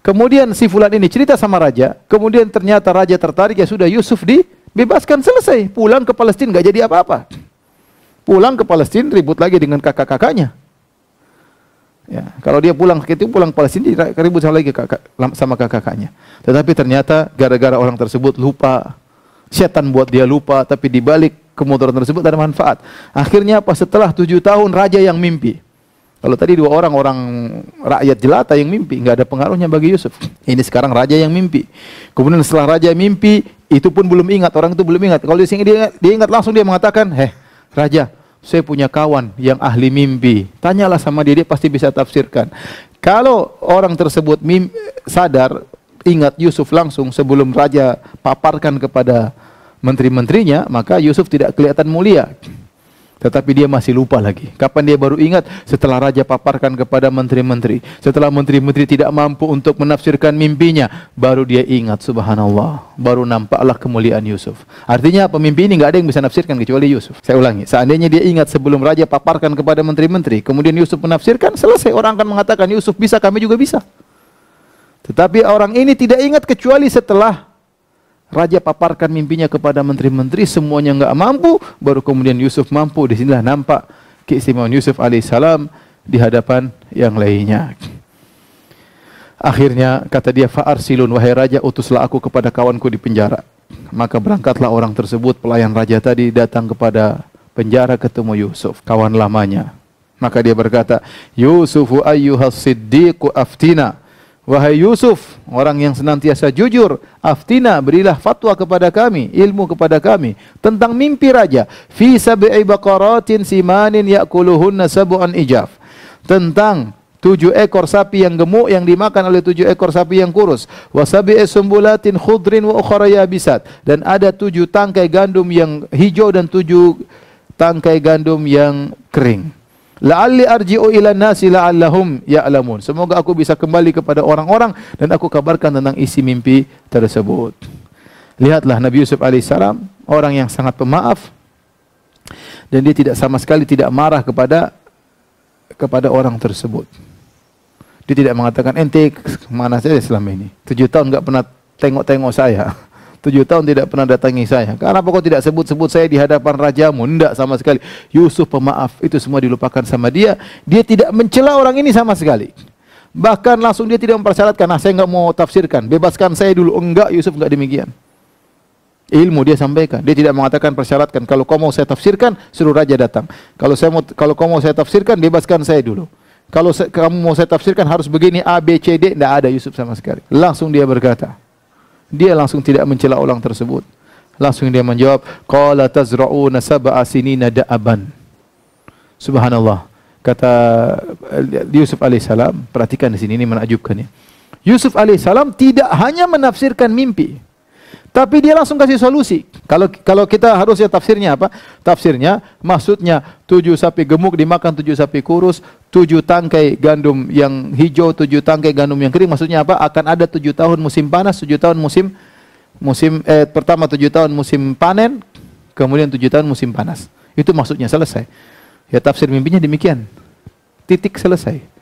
Kemudian si fulan ini cerita sama raja, kemudian ternyata raja tertarik, ya sudah, Yusuf dibebaskan, selesai. Pulang ke Palestina nggak jadi apa-apa. Pulang ke Palestina ribut lagi dengan kakak-kakaknya. Ya, kalau dia pulang ke Palestina ribut sama kakak-kakaknya. Tetapi ternyata gara-gara orang tersebut lupa, setan buat dia lupa, tapi di balik kemudaratan tersebut ada manfaat. Akhirnya apa? Setelah 7 tahun raja yang mimpi. Kalau tadi 2 orang rakyat jelata yang mimpi, nggak ada pengaruhnya bagi Yusuf. Ini sekarang raja yang mimpi. Kemudian setelah raja mimpi, itu pun belum ingat, orang itu belum ingat. Kalau dia ingat langsung dia mengatakan, raja, saya punya kawan yang ahli mimpi. Tanyalah sama dia pasti bisa tafsirkan. Kalau orang tersebut sadar, ingat Yusuf langsung sebelum raja paparkan kepada menteri-menterinya, maka Yusuf tidak kelihatan mulia. Tetapi dia masih lupa lagi. Kapan dia baru ingat? Setelah raja paparkan kepada menteri-menteri. Setelah menteri-menteri tidak mampu untuk menafsirkan mimpinya, baru dia ingat, subhanallah. Baru nampaklah kemuliaan Yusuf. Artinya pemimpi ini nggak ada yang bisa nafsirkan kecuali Yusuf. Saya ulangi, seandainya dia ingat sebelum raja paparkan kepada menteri-menteri, kemudian Yusuf menafsirkan, selesai. Orang akan mengatakan, Yusuf bisa, kami juga bisa. Tetapi orang ini tidak ingat kecuali setelah raja paparkan mimpinya kepada menteri-menteri, semuanya enggak mampu, baru kemudian Yusuf mampu. Disinilah nampak keistimewaan Yusuf alaihissalam di hadapan yang lainnya. Akhirnya kata dia, fa'arsilun, wahai raja, utuslah aku kepada kawanku di penjara. Maka berangkatlah orang tersebut, pelayan raja tadi, datang kepada penjara ketemu Yusuf, kawan lamanya. Maka dia berkata, Yusufu ayyuhas siddiqu aftina. Wahai Yusuf, orang yang senantiasa jujur, aftina, berilah fatwa kepada kami, ilmu kepada kami tentang mimpi raja. Fi sab'i baqaratin simanin ya'kuluhunna sab'an ijaf. Tentang 7 ekor sapi yang gemuk yang dimakan oleh 7 ekor sapi yang kurus. Wa sab'i sumbulatin khudrin wa ukhra yabisat. Dan ada 7 tangkai gandum yang hijau dan 7 tangkai gandum yang kering. La'alli arji'u ila nasi la'allahum ya'lamun. Semoga aku bisa kembali kepada orang-orang dan aku kabarkan tentang isi mimpi tersebut. Lihatlah Nabi Yusuf alaihissalam, orang yang sangat pemaaf, dan dia tidak sama sekali tidak marah kepada orang tersebut. Dia tidak mengatakan, ente mana saja selama ini, 7 tahun enggak pernah tengok-tengok saya, 7 tahun tidak pernah datangi saya. Kenapa kau tidak sebut-sebut saya di hadapan rajamu? Tidak sama sekali. Yusuf pemaaf. Itu semua dilupakan sama dia. Dia tidak mencela orang ini sama sekali. Bahkan langsung dia tidak mempersyaratkan, saya enggak mau tafsirkan, bebaskan saya dulu. Enggak, Yusuf enggak demikian. Ilmu dia sampaikan. Dia tidak mengatakan persyaratkan. Kalau kau mau saya tafsirkan, suruh raja datang. Kalau kau mau saya tafsirkan, bebaskan saya dulu. Kalau kamu mau saya tafsirkan harus begini A, B, C, D. Tidak ada Yusuf sama sekali. Langsung dia berkata. Dia langsung tidak mencela orang tersebut. Langsung dia menjawab, qala tazra'una sab'a sinina da'aban. Subhanallah. Kata Yusuf alaihissalam, perhatikan di sini, ini menakjubkan ya. Yusuf alaihissalam tidak hanya menafsirkan mimpi, tapi dia langsung kasih solusi. Kalau kita harusnya tafsirnya apa? Tafsirnya maksudnya 7 sapi gemuk dimakan 7 sapi kurus, 7 tangkai gandum yang hijau, 7 tangkai gandum yang kering. Maksudnya apa? Akan ada 7 tahun musim panas, 7 tahun pertama 7 tahun musim panen, kemudian 7 tahun musim panas. Itu maksudnya, selesai. Ya, tafsir mimpinya demikian. Titik, selesai.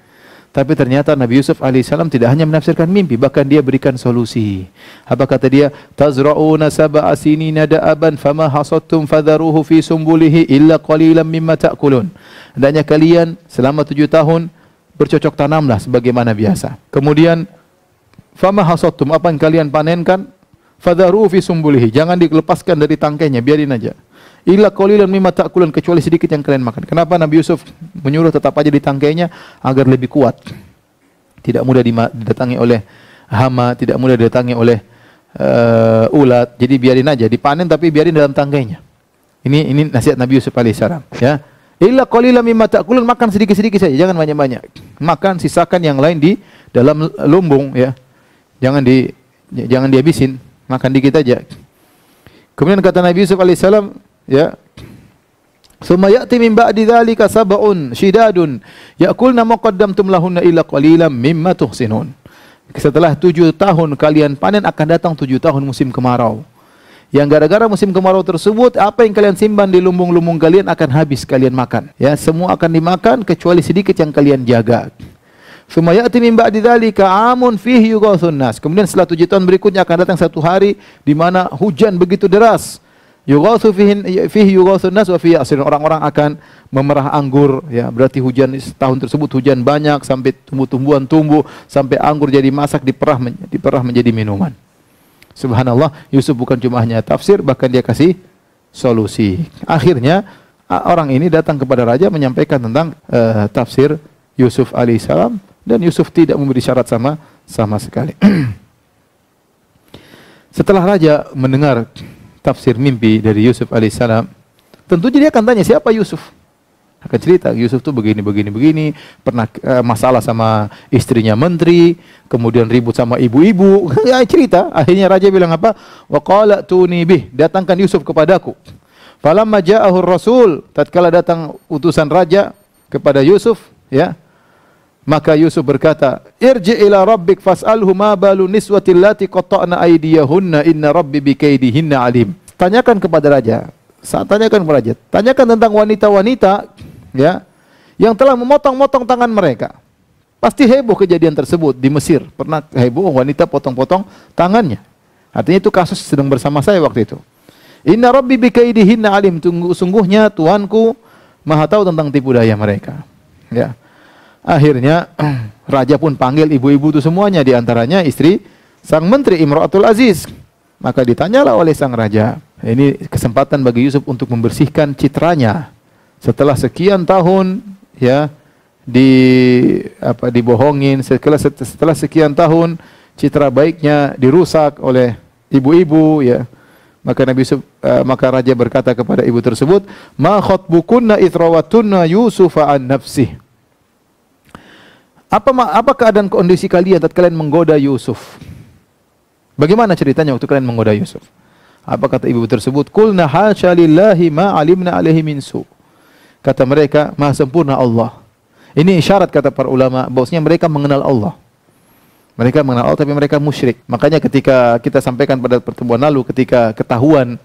Tapi ternyata Nabi Yusuf alaihissalam tidak hanya menafsirkan mimpi, bahkan dia berikan solusi. Apa kata dia? Tazra'una sab'a sinina da'aban fama hasadtum fadharuhu fi sumbulihi illa qalilan mimma ta'kulun. Hendaknya kalian selama 7 tahun bercocok tanamlah sebagaimana biasa. Kemudian fama hasattum, apa yang kalian panenkan, fadharu fi sumbulihi, jangan dilepaskan dari tangkainya, biarin aja. Illa qalilan mimma ta'kulun, kecuali sedikit yang kalian makan. Kenapa Nabi Yusuf menyuruh tetap aja di tangkainya? Agar lebih kuat. Tidak mudah didatangi oleh hama, tidak mudah didatangi oleh ulat. Jadi biarin aja, dipanen tapi biarin dalam tangkainya. Ini nasihat Nabi Yusuf alaihissalam, ya. Illa qalilan mimma ta'kulun, makan sedikit-sedikit saja, jangan banyak-banyak. Makan, sisakan yang lain di dalam lumbung, ya. Jangan dihabisin, makan dikit aja. Kemudian kata Nabi Yusuf alaihissalam, ya, summa ya'ti min ba'di dzalika sab'un shidadun ya'kulna ma qaddamtum lahunna illa qalilan mimma tuhsinun. Setelah 7 tahun kalian panen, akan datang 7 tahun musim kemarau. Yang gara-gara musim kemarau tersebut, apa yang kalian simpan di lumbung-lumbung kalian akan habis kalian makan. Ya, semua akan dimakan kecuali sedikit yang kalian jaga. Summa ya'ti min ba'di dzalika 'amun fihi yughathun nas. Kemudian setelah 7 tahun berikutnya akan datang satu hari di mana hujan begitu deras. Yughathu fihi yughathun nas wa fihi asrun. Orang-orang akan memerah anggur, ya, berarti hujan tahun tersebut hujan banyak sampai tumbuh-tumbuhan tumbuh, sampai anggur jadi masak, diperah menjadi minuman. Subhanallah, Yusuf bukan cuma hanya tafsir, bahkan dia kasih solusi. Akhirnya orang ini datang kepada raja menyampaikan tentang tafsir Yusuf alaihissalam, dan Yusuf tidak memberi syarat sama sekali. Setelah raja mendengar tafsir mimpi dari Yusuf alaihissalam, tentunya dia akan tanya, siapa Yusuf? Akan cerita, Yusuf tuh begini, pernah masalah sama istrinya menteri, kemudian ribut sama ibu-ibu. Ya, cerita. Akhirnya raja bilang apa? Wa qala tuni bih, datangkan Yusuf kepadaku. Falamma ja'ahu rasul, tatkala datang utusan raja kepada Yusuf, ya, maka Yusuf berkata, irji ila rabbik fas'alhu ma balu niswatil lati qatta'na aydiyahunna inna rabbi bikaidihinna alim. Tanyakan kepada raja. Tanyakan tentang wanita-wanita, ya, yang telah memotong-motong tangan mereka. Pasti heboh kejadian tersebut di Mesir. Pernah heboh wanita potong-potong tangannya. Artinya itu kasus sedang bersama saya waktu itu. Inna rabbi bikaidihinna alim. Sungguhnya Tuhanku Maha tahu tentang tipu daya mereka. Ya. Akhirnya raja pun panggil ibu-ibu itu semuanya, di antaranya istri sang menteri Imratul Aziz. Maka ditanyalah oleh sang raja. Ini kesempatan bagi Yusuf untuk membersihkan citranya. Setelah sekian tahun, ya, dibohongin, setelah sekian tahun citra baiknya dirusak oleh ibu-ibu, ya. Maka raja berkata kepada ibu tersebut, "Ma khatbukunna itrawatunna Yusufa an nafsih." Apa keadaan kondisi kalian tatkala kalian menggoda Yusuf? Bagaimana ceritanya waktu kalian menggoda Yusuf? Apa kata ibu tersebut? Qulna hasya lillahi ma alimna alaihi min su. Kata mereka, Maha sempurna Allah. Ini isyarat kata para ulama bahwasanya mereka mengenal Allah. Mereka mengenal Allah tapi mereka musyrik. Makanya ketika kita sampaikan pada pertemuan lalu, ketika ketahuan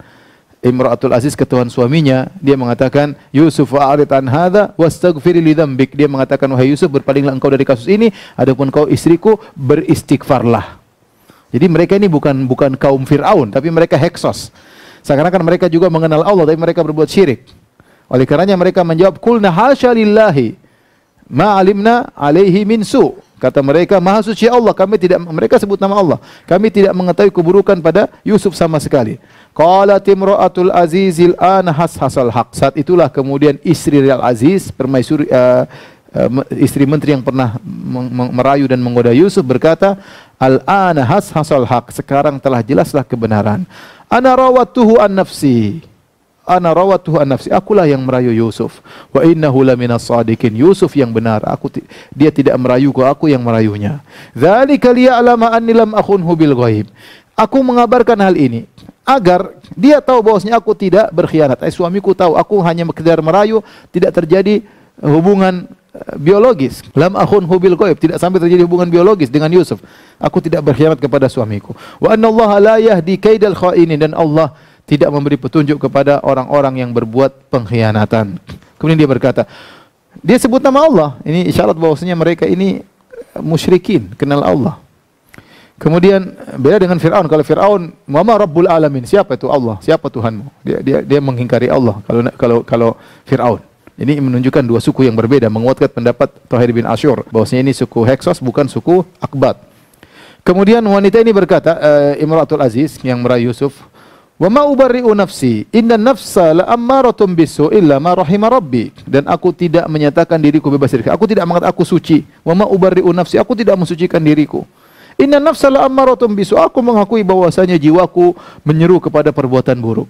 Imratul Aziz, ketahuan suaminya, dia mengatakan, Yusuf a'rid an hadza wastaghfir li dzambik. Dia mengatakan, wahai Yusuf, berpalinglah engkau dari kasus ini, adapun kau istriku beristighfarlah. Jadi mereka ini bukan kaum Fir'aun, tapi mereka Heksos. Seakan-akan mereka juga mengenal Allah, tapi mereka berbuat syirik. Oleh karenanya mereka menjawab, Qulna hasya lillahi ma alimna alaihi min su. Kata mereka, Maha suci Allah, mereka sebut nama Allah. Kami tidak mengetahui keburukan pada Yusuf sama sekali. Qalat imra'atul azizil ana hashasal haq. Saat itulah kemudian istri Al-Aziz, permaisuri istri menteri yang pernah merayu dan menggoda Yusuf berkata, Al-ana hashasal haq. Sekarang telah jelaslah kebenaran. Ana rawatuhu an nafsi. Akulah yang merayu Yusuf. Wa innahu laminas shadiqin. Yusuf yang benar. Dia tidak merayuku, aku yang merayunya. Dzalika liya'lama anni lam akhunhu bil ghaib. Aku mengabarkan hal ini agar dia tahu bahwasanya aku tidak berkhianat. Suamiku tahu aku hanya sekedar merayu, tidak terjadi hubungan biologis. Lam akhunhu bil ghaib, tidak sampai terjadi hubungan biologis dengan Yusuf. Aku tidak berkhianat kepada suamiku. Wa annallaha la yahdi kaidal kha'inin, dan Allah tidak memberi petunjuk kepada orang-orang yang berbuat pengkhianatan. Kemudian dia berkata, dia sebut nama Allah. Ini isyarat bahwasanya mereka ini musyrikin, kenal Allah. Kemudian beda dengan Fir'aun. Kalau Fir'aun, "Mama Rabbul Alamin?" Siapa itu Allah? Siapa Tuhanmu? Dia mengingkari Allah kalau Fir'aun. Ini menunjukkan dua suku yang berbeda, menguatkan pendapat Thahir bin Asyur bahwasanya ini suku Heksos bukan suku Akbat. Kemudian wanita ini berkata, Imratul Aziz yang merayu Yusuf, "Wa ma ubarri'u nafsi, inna nafsa la ammaratun bisu illa ma rahima rabbi." Dan aku tidak menyatakan diriku bebas dari Aku tidak mengatakan aku suci. Wa ma ubarri'u nafsi, aku tidak mensucikan diriku. Inna nafsa la ammaratun bisu, aku mengakui bahwasanya jiwaku menyeru kepada perbuatan buruk.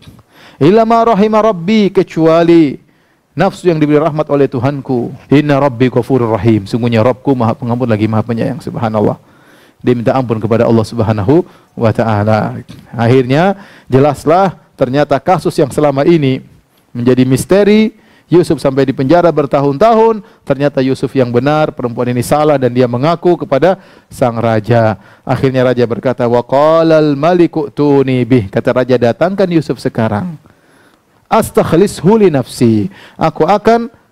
Illa ma rahima rabbi, kecuali nafsu yang diberi rahmat oleh Tuhanku. Inna rabbi ghafurur rahim, sungguhnya Rabbku Maha Pengampun lagi Maha Penyayang. Subhanallah. Dia minta ampun kepada Allah Subhanahu wa taala. Akhirnya jelaslah ternyata kasus yang selama ini menjadi misteri, Yusuf sampai di penjara bertahun-tahun, ternyata Yusuf yang benar, perempuan ini salah dan dia mengaku kepada sang raja. Akhirnya raja berkata, "Wa qalal maliku tuni bih." Kata raja, "Datangkan Yusuf sekarang. Astakhlishu li nafsi." Aku akan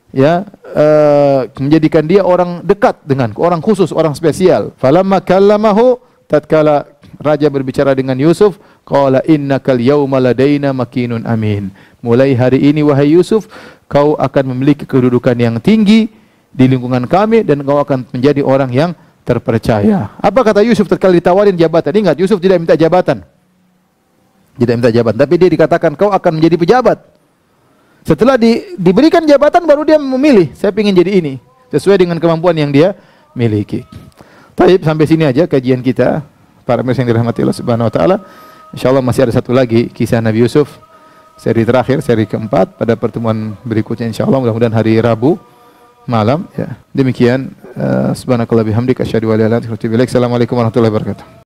menjadikan dia orang dekat denganku, orang khusus, orang spesial. Falamma kallamahu, tatkala raja berbicara dengan Yusuf, qala innakal yawma ladaina makinun amin. Mulai hari ini wahai Yusuf, kau akan memiliki kedudukan yang tinggi di lingkungan kami dan kau akan menjadi orang yang terpercaya. Apa kata Yusuf tatkala ditawarin jabatan? Ingat, Yusuf tidak minta jabatan. Tidak minta jabatan, tapi dia dikatakan kau akan menjadi pejabat. Setelah diberikan jabatan baru dia memilih, saya ingin jadi ini, sesuai dengan kemampuan yang dia miliki. Baik, sampai sini aja kajian kita. Para pemirsa yang dirahmati Allah Subhanahu wa taala. Insyaallah masih ada satu lagi kisah Nabi Yusuf, seri terakhir, seri keempat pada pertemuan berikutnya insyaallah, mudah-mudahan hari Rabu malam ya. Demikian subhanakallah bihamdika asyhadu an la ilaha illa anta astaghfiruka wa atubu ilaik. Assalamualaikum warahmatullahi wabarakatuh.